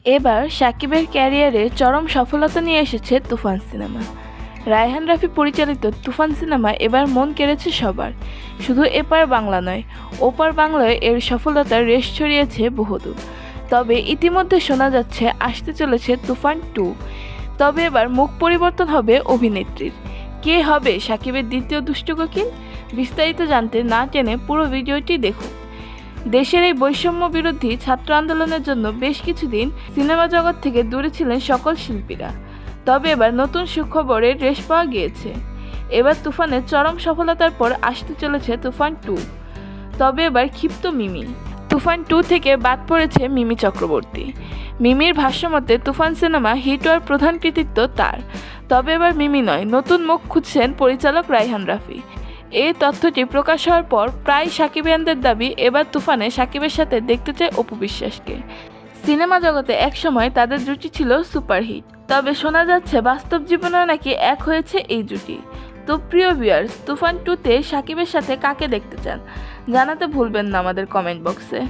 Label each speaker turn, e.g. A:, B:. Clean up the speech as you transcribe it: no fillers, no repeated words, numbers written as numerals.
A: এবার সাকিবের ক্যারিয়ারে চরম সফলতা নিয়ে এসেছে তুফান সিনেমা। রায়হান রাফি পরিচালিত তুফান সিনেমা এবার মন কেড়েছে সবার। শুধু এপার বাংলা নয়, ওপার বাংলায় এর সফলতার রেশ ছড়িয়েছে বহুদূর। তবে ইতিমধ্যে শোনা যাচ্ছে আসতে চলেছে তুফান 2। তবে এবার মুখ পরিবর্তন হবে অভিনেত্রীর। কে হবে সাকিবের দ্বিতীয় দুষ্টু কোকিল? বিস্তারিত জানতে না টেনে পুরো ভিডিওটি দেখুন। দেশের এই বৈষম্য বিরোধী ছাত্র আন্দোলনের জন্য বেশ কিছুদিন সিনেমা জগৎ থেকে দূরে ছিলেন সকল শিল্পীরা। তবে এবার নতুন সুখবরের রেশ পাওয়া গিয়েছে। এবার তুফানের চরম সফলতার পর আসতে চলেছে তুফান 2। তবে এবার ক্ষিপ্ত মিমি। তুফান 2 থেকে বাদ পড়েছে মিমি চক্রবর্তী। মিমির ভাষ্যমতে তুফান সিনেমা হিট হওয়ার প্রধান কৃতিত্ব তার। তবে এবার মিমি নয়, নতুন মুখ খুঁজছেন পরিচালক রায়হান রাফি। এই তথ্যটি প্রকাশ হওয়ার পর প্রায় সাকিবিয়ানদের দাবি এবার তুফানে সাকিবের সাথে দেখতে চায় অপু বিশ্বাসকে। সিনেমা জগতে একসময় তাদের জুটি ছিল সুপারহিট। তবে শোনা যাচ্ছে বাস্তব জীবনেও নাকি এক হয়েছে এই জুটি। তো প্রিয় ভিউয়ার্স, তুফান 2-তে সাকিবের সাথে কাকে দেখতে চান জানাতে ভুলবেন না আমাদের কমেন্ট বক্সে।